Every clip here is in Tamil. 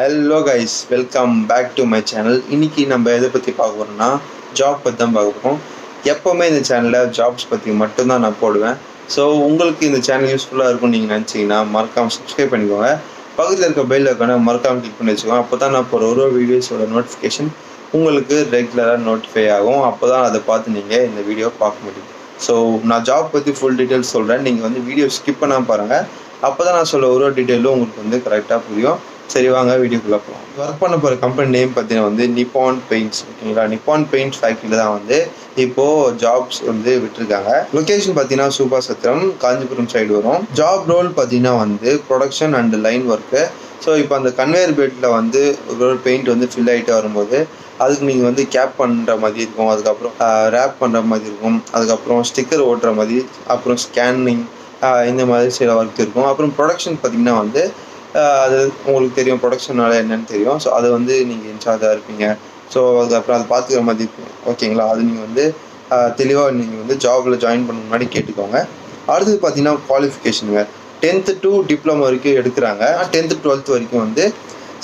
Hello guys, welcome back to my channel. இன்னைக்கு நம்ம எதை பற்றி பார்க்க போகிறோம்னா ஜாப் பற்றி தான் பார்க்க போகிறோம். எப்போவுமே இந்த சேனலில் ஜாப்ஸ் பற்றி மட்டும்தான் நான் போடுவேன். ஸோ உங்களுக்கு இந்த சேனல் யூஸ்ஃபுல்லாக இருக்கும்னு நீங்கள் நினச்சிங்கன்னா மறக்காமல் சப்ஸ்கிரைப் பண்ணிக்கோங்க. பக்கத்தில் இருக்க பெல் ஐக்கானை மறக்காமல் கிளிக் பண்ணி வச்சுக்கோங்க. அப்போ தான் நான் போகிற ஒரு வீடியோஸோட நோட்டிஃபிகேஷன் உங்களுக்கு ரெகுலராக நோட்டிஃபை ஆகும். அப்போ தான் அதை பார்த்து நீங்கள் இந்த வீடியோ பார்க்க முடியும். ஸோ நான் ஜாப் பற்றி ஃபுல் டீட்டெயில்ஸ் சொல்கிறேன். நீங்கள் வந்து வீடியோ ஸ்கிப் பண்ணாமல் பாருங்கள். அப்போ தான் நான் சொல்ல ஒரு டீட்டெயிலும் உங்களுக்கு வந்து கரெக்டாக புரியும். சரி வாங்க வீடியோக்குள்ளே போகலாம். ஒர்க் பண்ண போகிற கம்பெனி நேம் பார்த்தீங்கன்னா வந்து நிப்பான் பெயிண்ட்ஸ். ஓகேங்களா, நிப்பான் பெயிண்ட்ஸ் ஃபேக்ட்ரியில் தான் வந்து இப்போது ஜாப்ஸ் வந்து விட்டுருக்காங்க. லொக்கேஷன் பார்த்தீங்கன்னா சூப்பர் சத்திரம், காஞ்சிபுரம் சைடு வரும். ஜாப் ரோல் பார்த்தீங்கன்னா வந்து production and line work. So இப்போ அந்த கன்வேயர் பெல்ட்டில் வந்து ஒரு பெயிண்ட் வந்து ஃபில் ஆகிட்டு வரும்போது அதுக்கு நீங்கள் வந்து கேப் பண்ணுற மாதிரி இருக்கும், அதுக்கப்புறம் ரேப் பண்ணுற மாதிரி இருக்கும், அதுக்கப்புறம் ஸ்டிக்கர் ஓட்டுற மாதிரி, அப்புறம் ஸ்கேனிங், இந்த மாதிரி சில ஒர்க் இருக்கும். அப்புறம் ப்ரொடக்ஷன் பார்த்தீங்கன்னா வந்து அது உங்களுக்கு தெரியும், ப்ரொடக்ஷனால என்னென்னு தெரியும். ஸோ அது வந்து நீங்கள் இன்சார்ஜாக இருப்பீங்க. ஸோ அதுக்கப்புறம் அதை பார்த்துக்கிற மாதிரி இருக்கும். ஓகேங்களா, அது நீங்கள் வந்து தெளிவாக நீங்கள் வந்து ஜாபில் ஜாயின் பண்ண முன்னாடி கேட்டுக்கோங்க. அடுத்தது பார்த்தீங்கன்னா குவாலிஃபிகேஷனுங்க. 10th to டிப்ளமோ வரைக்கும் எடுக்கிறாங்க. 10th 12th வரைக்கும் வந்து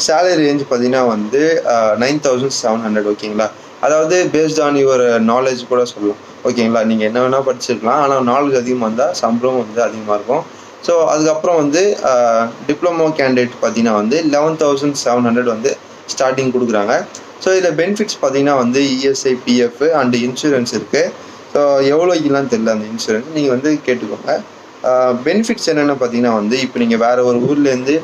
சேலரி ரேஞ்ச் பார்த்தீங்கன்னா வந்து 9,700. ஓகேங்களா, அதாவது பேஸ்ட் ஆன் யுவர் நாலேஜ் கூட சொல்லலாம். ஓகேங்களா, நீங்கள் என்ன வேணால் படிச்சிருக்கலாம், ஆனால் நாலேஜ் அதிகமாக இருந்தால் சம்பளம் வந்து அதிகமாக இருக்கும். ஸோ அதுக்கப்புறம் வந்து டிப்ளமோ கேண்டிடேட் பார்த்தீங்கன்னா வந்து 11,700 வந்து ஸ்டார்டிங் கொடுக்குறாங்க. ஸோ இதில் பெனிஃபிட்ஸ் பார்த்தீங்கன்னா வந்து இஎஸ்ஐ, பிஎஃப் அண்ட் இன்சூரன்ஸ் இருக்குது. ஸோ எவ்வளோக்கெல்லாம் தெரியல அந்த இன்சூரன்ஸ், நீங்கள் வந்து கேட்டுக்கோங்க. பெனிஃபிட்ஸ் என்னென்னு பார்த்தீங்கன்னா வந்து இப்போ நீங்கள் வேறு ஒரு ஊர்லேருந்து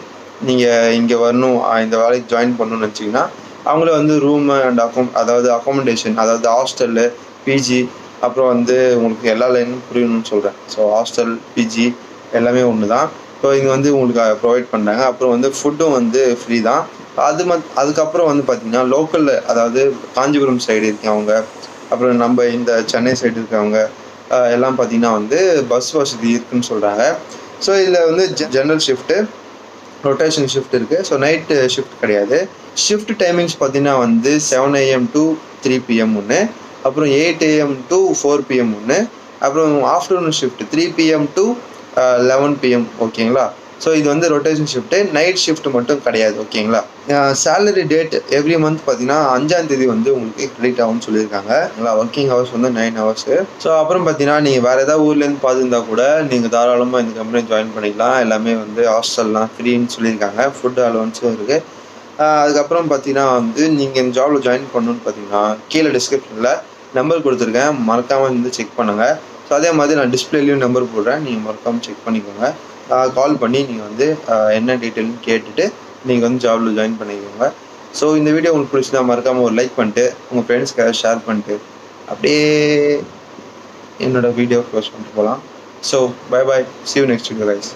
நீங்கள் இங்கே வரணும், இந்த வேலைக்கு ஜாயின் பண்ணணும்னு வச்சிங்கன்னா அவங்களே வந்து ரூமு அண்ட் அதாவது அக்காமடேஷன், அதாவது ஹாஸ்டல்லு, பிஜி, அப்புறம் வந்து உங்களுக்கு எல்லா லைனும் புரியணும்னு சொல்கிறேன். ஸோ ஹாஸ்டல், பிஜி எல்லாமே ஒன்று தான். ஸோ இங்கே வந்து உங்களுக்கு ப்ரொவைட் பண்ணுறாங்க. அப்புறம் வந்து ஃபுட்டும் வந்து ஃப்ரீ தான். அதுக்கப்புறம் வந்து பார்த்திங்கன்னா லோக்கலில், அதாவது காஞ்சிபுரம் சைடு இருக்கவங்க, அப்புறம் நம்ம இந்த சென்னை சைடு இருக்கவங்க எல்லாம் பார்த்திங்கன்னா வந்து பஸ் வசதி இருக்குதுன்னு சொல்கிறாங்க. ஸோ இதில் வந்து ஜென்ரல் ஷிஃப்ட்டு, ரொட்டேஷன் ஷிஃப்ட் இருக்குது. ஸோ நைட்டு ஷிஃப்ட் கிடையாது. ஷிஃப்ட் டைமிங்ஸ் பார்த்திங்கன்னா வந்து 7 AM to 3 PM ஒன்று, அப்புறம் 8 AM to 4 PM ஒன்று, அப்புறம் afternoon shift 3 PM to 11 PM. ஓகேங்களா, ஸோ இது வந்து ரொட்டேஷன் ஷிஃப்ட்டு, நைட் ஷிஃப்ட் மட்டும் கிடையாது. ஓகேங்களா, சேலரி டேட் எவ்ரி மந்த் பார்த்தீங்கன்னா 5ஆம் தேதி வந்து உங்களுக்கு கிரெடிட் ஆகும்னு சொல்லியிருக்காங்க. ஒர்க்கிங் ஹவர்ஸ் வந்து 9 hours. ஸோ அப்புறம் பார்த்தீங்கன்னா நீங்கள் வேறு ஏதாவது ஊர்லேருந்து பார்த்துருந்தா கூட நீங்கள் தாராளமாக இந்த கம்பெனி ஜாயின் பண்ணிக்கலாம். எல்லாமே வந்து ஹாஸ்டல்லாம் ஃப்ரீன்னு சொல்லியிருக்காங்க. ஃபுட் அலவன்ஸும் இருக்குது. அதுக்கப்புறம் பார்த்தீங்கன்னா வந்து நீங்கள் இந்த ஜாபில் ஜாயின் பண்ணணுன்னு பார்த்தீங்கன்னா கீழே டிஸ்கிரிப்ஷனில் நம்பர் கொடுத்துருக்கேன், மறக்காமல் வந்து செக் பண்ணுங்கள். ஸோ அதே மாதிரி நான் டிஸ்பிளேலையும் நம்பர் போடுறேன், நீங்கள் மறக்காமல் செக் பண்ணிக்கோங்க. கால் பண்ணி நீங்கள் வந்து என்ன டீட்டெயில்னு கேட்டுட்டு நீங்கள் வந்து ஜாபில் ஜாயின் பண்ணிக்கோங்க. ஸோ இந்த வீடியோ உங்களுக்கு பிடிச்சினா மறக்காமல் ஒரு லைக் பண்ணிட்டு உங்கள் ஃப்ரெண்ட்ஸ்க்காக ஷேர் பண்ணிட்டு அப்படியே என்னோடய வீடியோ க்ளோஸ் பண்ணிட்டு போகலாம். So bye bye, see you next video guys.